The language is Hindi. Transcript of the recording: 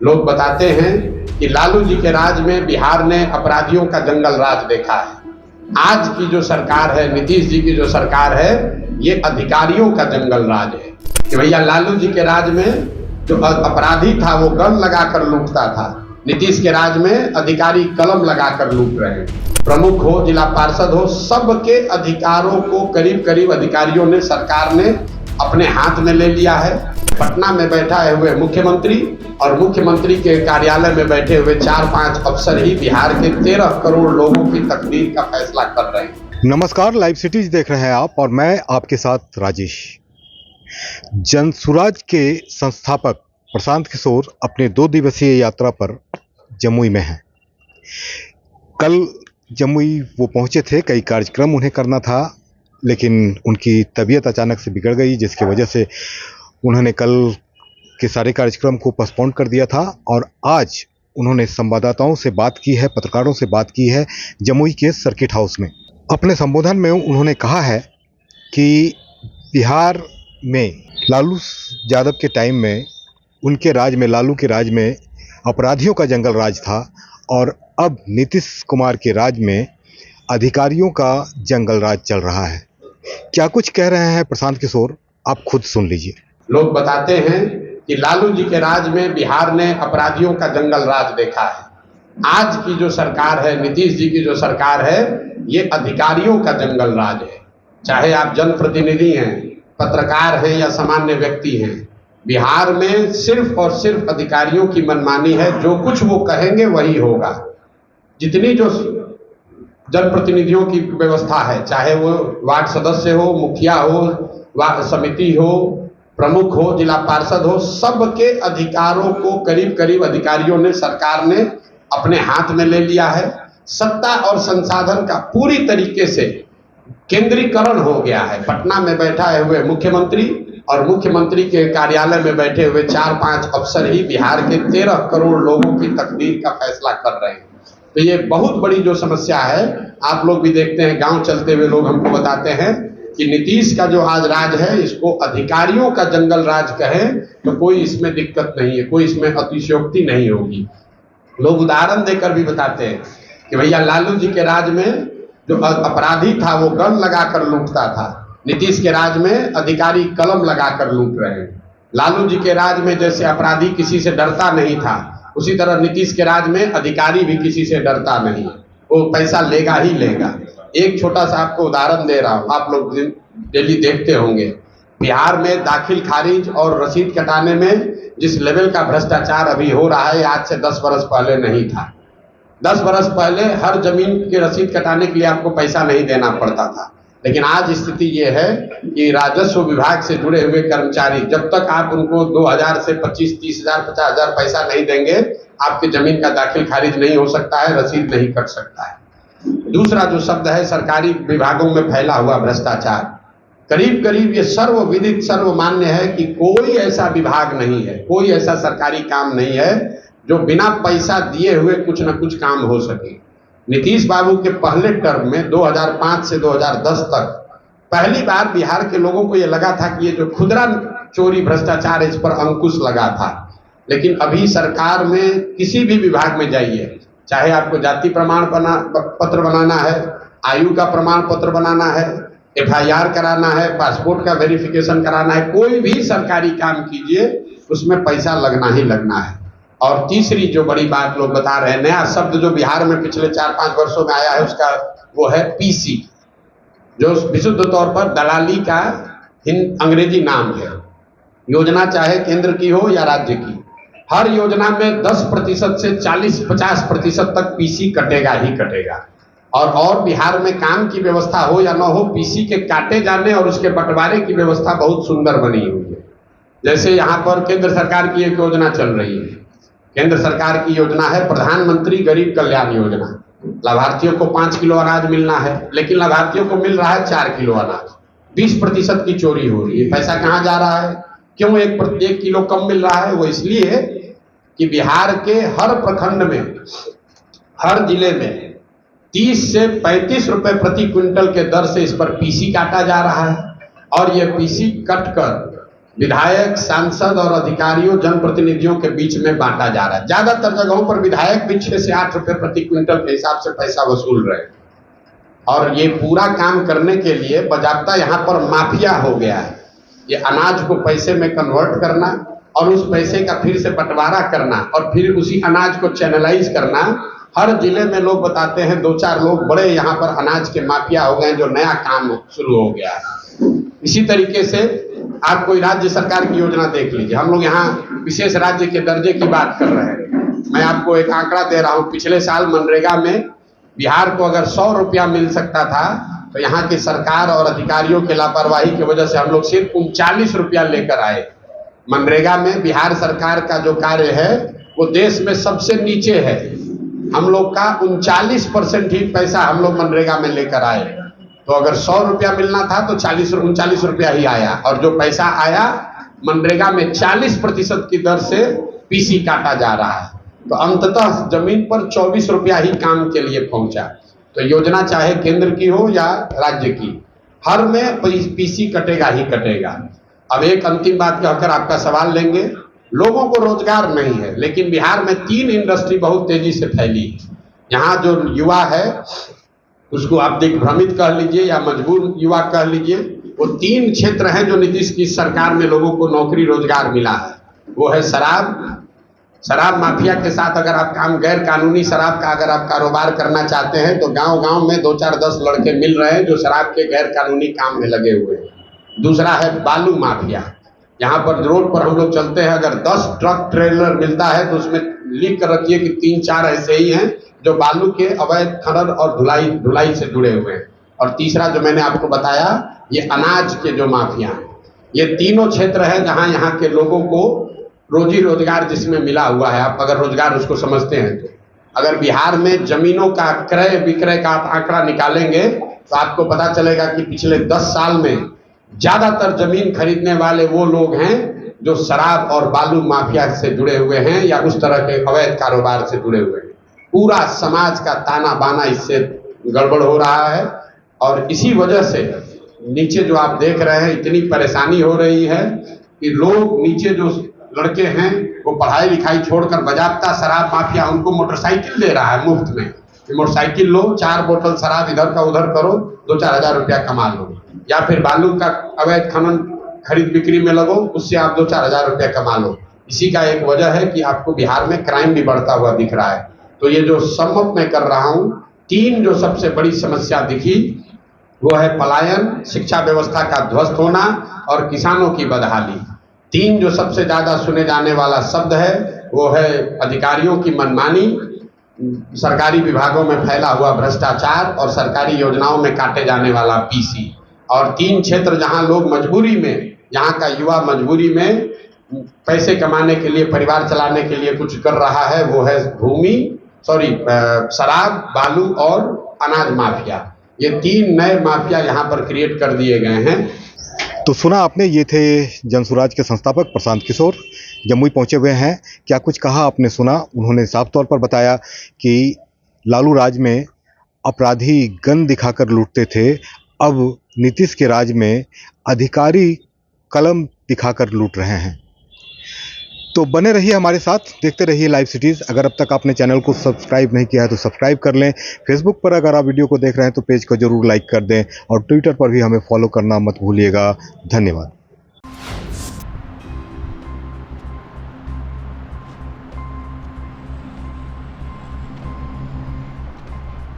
लोग बताते हैं कि लालू जी के राज में बिहार ने अपराधियों का जंगल राज देखा है। आज की जो सरकार है, नीतीश जी की जो सरकार है, ये अधिकारियों का जंगल राज है। कि भैया लालू जी के राज में जो अपराधी था वो गन लगाकर लूटता था, नीतीश के राज में अधिकारी कलम लगाकर लूट रहे हैं। प्रमुख हो, जिला पार्षद हो, सबके अधिकारों को करीब करीब अधिकारियों ने, सरकार ने अपने हाथ में ले लिया है। पटना में बैठा हुए मुख्यमंत्री और मुख्यमंत्री के कार्यालय में बैठे हुए 4-5 अफसर ही बिहार के 13 करोड़ लोगों की तकदीर का फैसला कर रहे हैं। नमस्कार, लाइव सिटीज देख रहे हैं आप और मैं आपके साथ राजेश। जनसुराज के संस्थापक प्रशांत किशोर अपने 2 दिवसीय यात्रा पर जमुई में हैं। कल जमुई वो पहुंचे थे, कई कार्यक्रम उन्हें करना था, लेकिन उनकी तबीयत अचानक से बिगड़ गई, जिसकी वजह से उन्होंने कल के सारे कार्यक्रम को पोस्टपोन कर दिया था। और आज उन्होंने संवाददाताओं से बात की है, पत्रकारों से बात की है जमुई के सर्किट हाउस में। अपने संबोधन में उन्होंने कहा है कि बिहार में लालू यादव के टाइम में, उनके राज में, लालू के राज में अपराधियों का जंगल राज था और अब नीतीश कुमार के राज में अधिकारियों का जंगल राज चल रहा है। क्या कुछ कह रहे हैं प्रशांत किशोर, आप खुद सुन लीजिए। लोग बताते हैं कि लालू जी के राज में बिहार ने अपराधियों का जंगल राज देखा है। आज की जो सरकार है, नीतीश जी की जो सरकार है, ये अधिकारियों का जंगल राज है। चाहे आप जनप्रतिनिधि हैं, पत्रकार हैं या सामान्य व्यक्ति हैं, बिहार में सिर्फ और सिर्फ अधिकारियों की मनमानी है। जो कुछ वो कहेंगे वही होगा। जितनी जो जनप्रतिनिधियों की व्यवस्था है, चाहे वो वार्ड सदस्य हो, मुखिया हो, वार्ड समिति हो, प्रमुख हो, जिला पार्षद हो, सबके अधिकारों को करीब करीब अधिकारियों ने, सरकार ने अपने हाथ में ले लिया है। सत्ता और संसाधन का पूरी तरीके से केंद्रीकरण हो गया है। पटना में बैठा हुए मुख्यमंत्री और मुख्यमंत्री के कार्यालय में बैठे हुए 4-5 अफसर ही बिहार के 13 करोड़ लोगों की तकदीर का फैसला कर रहे हैं। तो ये बहुत बड़ी जो समस्या है, आप लोग भी देखते हैं, गांव चलते हुए लोग हमको बताते हैं कि नीतीश का जो आज राज है, इसको अधिकारियों का जंगल राज कहें तो कोई इसमें दिक्कत नहीं है, कोई इसमें अतिशयोक्ति नहीं होगी। लोग उदाहरण देकर भी बताते हैं कि भैया लालू जी के राज में जो अपराधी था वो गन लगाकर लूटता था, नीतीश के राज में अधिकारी कलम लगाकर लूट रहे हैं। लालू जी के राज में जैसे अपराधी किसी से डरता नहीं था, उसी तरह नीतीश के राज में अधिकारी भी किसी से डरता नहीं, वो पैसा लेगा ही लेगा। एक छोटा सा आपको उदाहरण दे रहा हूं, आप लोग डेली देखते होंगे, बिहार में दाखिल खारिज और रसीद कटाने में जिस लेवल का भ्रष्टाचार अभी हो रहा है, आज से 10 बरस पहले नहीं था। 10 बरस पहले हर जमीन की रसीद कटाने के लिए आपको पैसा नहीं देना पड़ता था, लेकिन आज स्थिति ये है कि राजस्व विभाग से जुड़े हुए कर्मचारी, जब तक आप उनको 2000 से 25-30 हजार 50 हजार पैसा नहीं देंगे, आपकी जमीन का दाखिल खारिज नहीं हो सकता है, रसीद नहीं कट सकता है। दूसरा जो शब्द है, सरकारी विभागों में फैला हुआ भ्रष्टाचार, करीब करीब ये सर्वविदित, सर्वमान्य है कि कोई ऐसा विभाग नहीं है, कोई ऐसा सरकारी काम नहीं है जो बिना पैसा दिए हुए कुछ न कुछ काम हो सके। नीतीश बाबू के पहले टर्म में 2005 से 2010 तक पहली बार बिहार के लोगों को ये लगा था कि ये जो खुदरा चोरी भ्रष्टाचार, इस पर अंकुश लगा था। लेकिन अभी सरकार में किसी भी विभाग में जाइए, चाहे आपको जाति प्रमाण पत्र बनाना है, आयु का प्रमाण पत्र बनाना है, FIR कराना है, पासपोर्ट का वेरिफिकेशन कराना है, कोई भी सरकारी काम कीजिए उसमें पैसा लगना ही लगना है। और तीसरी जो बड़ी बात लोग बता रहे हैं, नया शब्द जो बिहार में पिछले 4-5 वर्षों में आया है, उसका वो है PC, जो विशुद्ध तौर पर दलाली का अंग्रेजी नाम है। योजना चाहे केंद्र की हो या राज्य की, हर योजना में 10% से 40-50% तक PC कटेगा ही कटेगा। और बिहार में काम की व्यवस्था हो या ना हो, PC के काटे जाने और उसके बंटवारे की व्यवस्था बहुत सुंदर बनी हुई है। जैसे यहाँ पर केंद्र सरकार की एक योजना चल रही है, केंद्र सरकार की योजना है प्रधानमंत्री गरीब कल्याण योजना। लाभार्थियों को 5 किलो अनाज मिलना है, लेकिन लाभार्थियों को मिल रहा है 4 किलो अनाज। 20% की चोरी हो रही है। पैसा कहाँ जा रहा है? क्यों 1 किलो कम मिल रहा है? वो इसलिए कि बिहार के हर प्रखंड में, हर जिले में 30 से 35 रुपए प्रति क्विंटल के दर से इस पर PC काटा जा रहा है। और ये PC कट कर विधायक, सांसद और अधिकारियों, जनप्रतिनिधियों के बीच में बांटा जा रहा है। ज्यादातर जगहों पर विधायक भी 6 से 8 रुपए प्रति क्विंटल के हिसाब से पैसा वसूल रहे हैं और ये पूरा काम करने के लिए बाजाब्ता यहाँ पर माफिया हो गया है। ये अनाज को पैसे में कन्वर्ट करना और उस पैसे का फिर से बंटवारा करना और फिर उसी अनाज को चैनलाइज करना। हर जिले में लोग बताते हैं 2-4 लोग बड़े यहाँ पर अनाज के माफिया हो गए, जो नया काम शुरू हो गया है। इसी तरीके से आप कोई राज्य सरकार की योजना देख लीजिए। हम लोग यहाँ विशेष राज्य के दर्जे की बात कर रहे हैं। मैं आपको एक आंकड़ा दे रहा हूँ। पिछले साल मनरेगा में बिहार को अगर 100 रुपया मिल सकता था तो यहाँ की सरकार और अधिकारियों की लापरवाही की वजह से हम लोग सिर्फ 39 रुपया लेकर आए। मनरेगा में बिहार सरकार का जो कार्य है वो देश में सबसे नीचे है। हम लोग का 39% ही पैसा हम लोग मनरेगा में लेकर आए। तो अगर 100 रुपया मिलना था तो 39 रुपया ही आया और जो पैसा आया मनरेगा में 40% की दर से पीसी काटा जा रहा है। तो अंततः जमीन पर 24 रुपया ही काम के लिए पहुंचा। तो योजना चाहे केंद्र की हो या राज्य की, हर में पीसी कटेगा ही कटेगा। अब एक अंतिम बात कहकर आपका सवाल लेंगे। लोगों को रोजगार नहीं है, लेकिन बिहार में 3 इंडस्ट्री बहुत तेजी से फैली है। यहाँ जो युवा है उसको आप दिग्भ्रमित कह लीजिए या मजबूर युवा कह लीजिए, वो 3 क्षेत्र हैं जो नीतीश की सरकार में लोगों को नौकरी रोजगार मिला है। वो है शराब माफिया के साथ अगर आप काम, गैर कानूनी शराब का अगर आप कारोबार करना चाहते हैं तो गांव-गांव में 2-4-10 लड़के मिल रहे हैं जो शराब के गैर कानूनी काम में लगे हुए हैं। दूसरा है बालू माफिया। यहाँ पर रोड पर हम लोग चलते हैं, अगर 10 ट्रक ट्रेलर मिलता है तो उसमें लिख कर रखिए कि 3-4 ऐसे ही हैं जो बालू के अवैध खनन और ढुलाई से जुड़े हुए हैं। और तीसरा जो मैंने आपको बताया, ये अनाज के जो माफिया हैं। ये तीनों क्षेत्र हैं जहाँ यहाँ के लोगों को रोजी रोजगार जिसमें मिला हुआ है। आप अगर रोजगार उसको समझते हैं तो अगर बिहार में जमीनों का क्रय विक्रय का आप आंकड़ा निकालेंगे तो आपको पता चलेगा कि पिछले 10 साल में ज्यादातर जमीन खरीदने वाले वो लोग हैं जो शराब और बालू माफिया से जुड़े हुए हैं या उस तरह के अवैध कारोबार से जुड़े हुए हैं। पूरा समाज का ताना बाना इससे गड़बड़ हो रहा है और इसी वजह से नीचे जो आप देख रहे हैं इतनी परेशानी हो रही है कि लोग नीचे जो लड़के हैं वो पढ़ाई लिखाई छोड़कर बाजाब्ता शराब माफिया उनको मोटरसाइकिल दे रहा है मुफ्त में कि मोटरसाइकिल लो, 4 बोतल शराब इधर का उधर करो, 2-4 हज़ार रुपया कमा लो। या फिर बालू का अवैध खनन खरीद बिक्री में लगो, उससे आप 2-4 हज़ार रुपया कमा लो। इसी का एक वजह है कि आपको बिहार में क्राइम भी बढ़ता हुआ दिख रहा है। तो ये जो समअप मैं कर रहा हूँ, 3 जो सबसे बड़ी समस्या दिखी वो है पलायन, शिक्षा व्यवस्था का ध्वस्त होना और किसानों की बदहाली। 3 जो सबसे ज्यादा सुने जाने वाला शब्द है वो है अधिकारियों की मनमानी, सरकारी विभागों में फैला हुआ भ्रष्टाचार और सरकारी योजनाओं में काटे जाने वाला पीसी। और 3 क्षेत्र जहां लोग मजबूरी में, यहाँ का युवा मजबूरी में पैसे कमाने के लिए, परिवार चलाने के लिए कुछ कर रहा है, वो है शराब, बालू और अनाज माफिया। ये 3 नए माफिया यहाँ पर क्रिएट कर दिए गए हैं। तो सुना आपने, ये थे जनसुराज के संस्थापक प्रशांत किशोर, जमुई पहुंचे हुए हैं। क्या कुछ कहा आपने सुना। उन्होंने साफ तौर पर बताया कि लालू राज में अपराधी गन दिखाकर लूटते थे, अब नीतीश के राज में अधिकारी कलम दिखाकर लूट रहे हैं। तो बने रहिए हमारे साथ, देखते रहिए लाइव सिटीज़। अगर अब तक आपने चैनल को सब्सक्राइब नहीं किया है तो सब्सक्राइब कर लें। फेसबुक पर अगर आप वीडियो को देख रहे हैं तो पेज को जरूर लाइक कर दें और ट्विटर पर भी हमें फॉलो करना मत भूलिएगा। धन्यवाद।